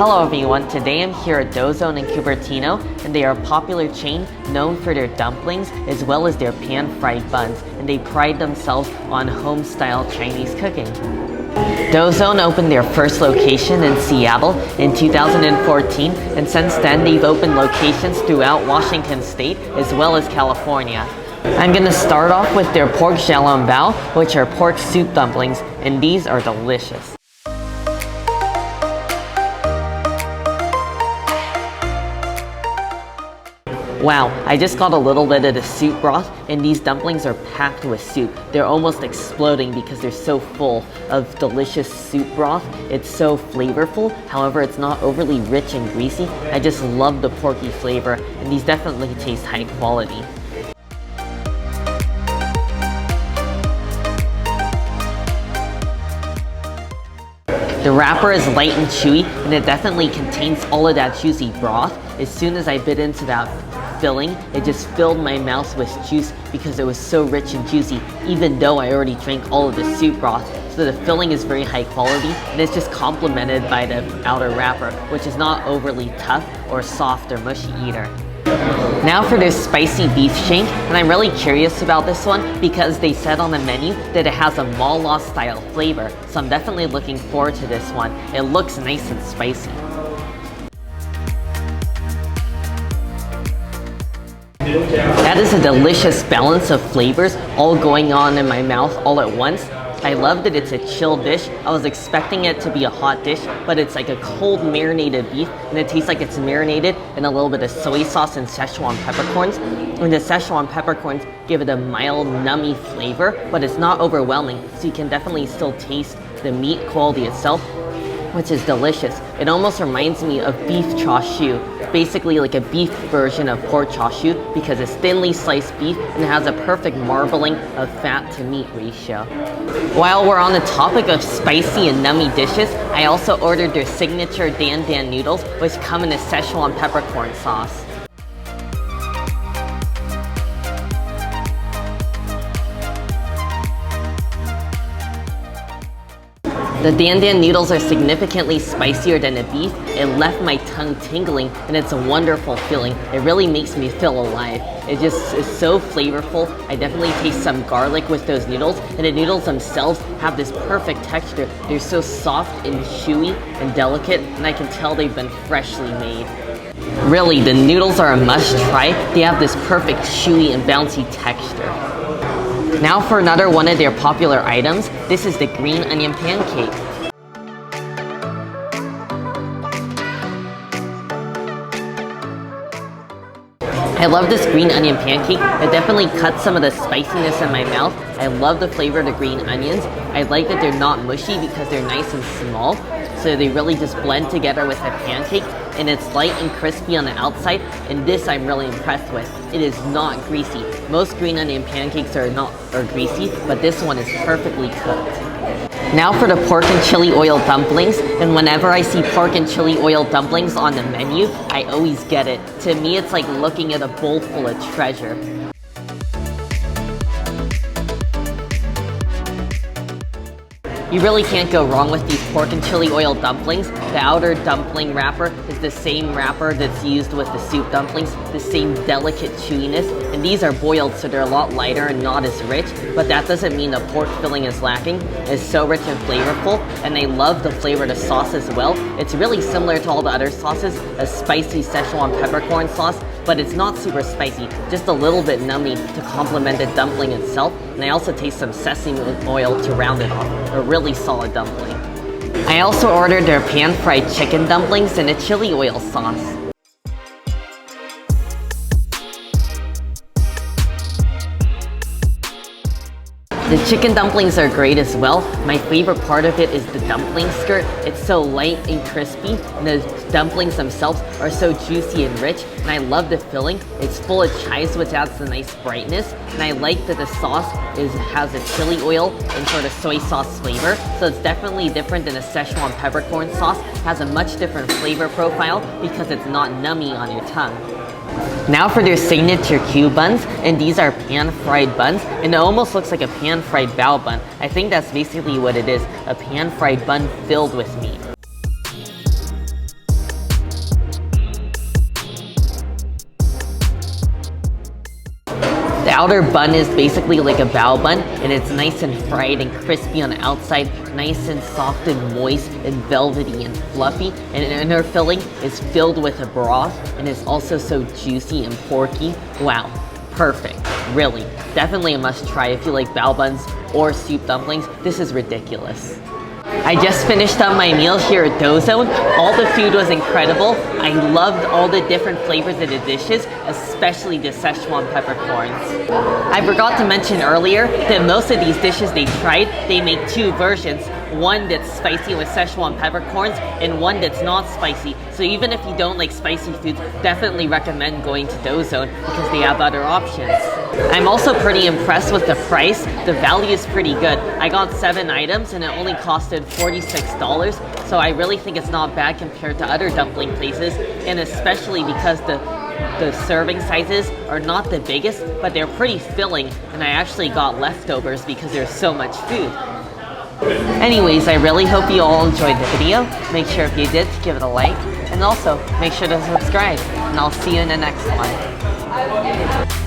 Hello everyone, today I'm here at Duzone in Cupertino, and they are a popular chain known for their dumplings as well as their pan-fried buns, and they pride themselves on home-style Chinese cooking. Duzone opened their first location in Seattle in 2014, and since then they've opened locations throughout Washington State as well as California. I'm gonna start off with their pork xiaolongbao, which are pork soup dumplings, and these are delicious. Wow, I just got a little bit of the soup broth, and these dumplings are packed with soup. They're almost exploding because they're so full of delicious soup broth. It's so flavorful, however it's not overly rich and greasy. I just love the porky flavor, and these definitely taste high quality. The wrapper is light and chewy, and it definitely contains all of that juicy broth. As soon as I bit into that filling, it just filled my mouth with juice because it was so rich and juicy, even though I already drank all of the soup broth. So the filling is very high quality, and it's just complemented by the outer wrapper, which is not overly tough or soft or mushy either. Now for this spicy beef shank, and I'm really curious about this one because they said on the menu that it has a mala style flavor, so I'm definitely looking forward to this one. It looks nice and spicy. That is a delicious balance of flavors all going on in my mouth all at once. I love that it's a chilled dish. I was expecting it to be a hot dish, but it's like a cold marinated beef, and it tastes like it's marinated in a little bit of soy sauce and Szechuan peppercorns. And the Szechuan peppercorns give it a mild, nummy flavor, but it's not overwhelming, so you can definitely still taste the meat quality itself, which is delicious. It almost reminds me of beef chashu, basically like a beef version of pork chashu because it's thinly sliced beef and it has a perfect marbling of fat to meat ratio. While we're on the topic of spicy and nummy dishes, I also ordered their signature Dan Dan noodles, which come in a Szechuan peppercorn sauce. The Dan Dan noodles are significantly spicier than the beef. It left my tongue tingling, and it's a wonderful feeling. It really makes me feel alive. It just is so flavorful. I definitely taste some garlic with those noodles, and the noodles themselves have this perfect texture. They're so soft and chewy and delicate, and I can tell they've been freshly made. Really, the noodles are a must try. They have this perfect chewy and bouncy texture. Now for another one of their popular items, this is the green onion pancake. I love this green onion pancake. It definitely cuts some of the spiciness in my mouth. I love the flavor of the green onions. I like that they're not mushy because they're nice and small, so they really just blend together with the pancake, and it's light and crispy on the outside, and this I'm really impressed with. It is not greasy. Most green onion pancakes are greasy, but this one is perfectly cooked. Now for the pork and chili oil dumplings, and whenever I see pork and chili oil dumplings on the menu, I always get it. To me, it's like looking at a bowl full of treasure. You really can't go wrong with these pork and chili oil dumplings. The outer dumpling wrapper is the same wrapper that's used with the soup dumplings, the same delicate chewiness, and these are boiled so they're a lot lighter and not as rich, but that doesn't mean the pork filling is lacking. It's so rich and flavorful, and I love the flavor of the sauce as well. It's really similar to all the other sauces, a spicy Szechuan peppercorn sauce, but it's not super spicy, just a little bit nummy to complement the dumpling itself, and I also taste some sesame oil to round it off. A really solid dumpling. I also ordered their pan-fried chicken dumplings in a chili oil sauce. The chicken dumplings are great as well. My favorite part of it is the dumpling skirt. It's so light and crispy, and the dumplings themselves are so juicy and rich, and I love the filling. It's full of chives, which adds a nice brightness, and I like that the sauce has a chili oil and sort of soy sauce flavor, so it's definitely different than a Szechuan peppercorn sauce. It has a much different flavor profile because it's not nummy on your tongue. Now for their signature Q buns, and these are pan-fried buns, and it almost looks like a pan-fried bao bun. I think that's basically what it is, a pan-fried bun filled with meat. The outer bun is basically like a bao bun, and it's nice and fried and crispy on the outside, nice and soft and moist and velvety and fluffy, and the inner filling is filled with a broth and is also so juicy and porky. Wow, perfect. Really, definitely a must try if you like bao buns or soup dumplings. This is ridiculous. I just finished up my meal here at Duzone. All the food was incredible. I loved all the different flavors of the dishes, especially the Szechuan peppercorns. I forgot to mention earlier that most of these dishes they tried, they make two versions. One that's spicy with Szechuan peppercorns and one that's not spicy. So even if you don't like spicy foods, definitely recommend going to Duzone because they have other options. I'm also pretty impressed with the price. The value is pretty good. I got 7 items and it only costed $46, so I really think it's not bad compared to other dumpling places, and especially because the serving sizes are not the biggest, but they're pretty filling, and I actually got leftovers because there's so much food. Anyways, I really hope you all enjoyed the video. Make sure if you did to give it a like, and also make sure to subscribe, and I'll see you in the next one.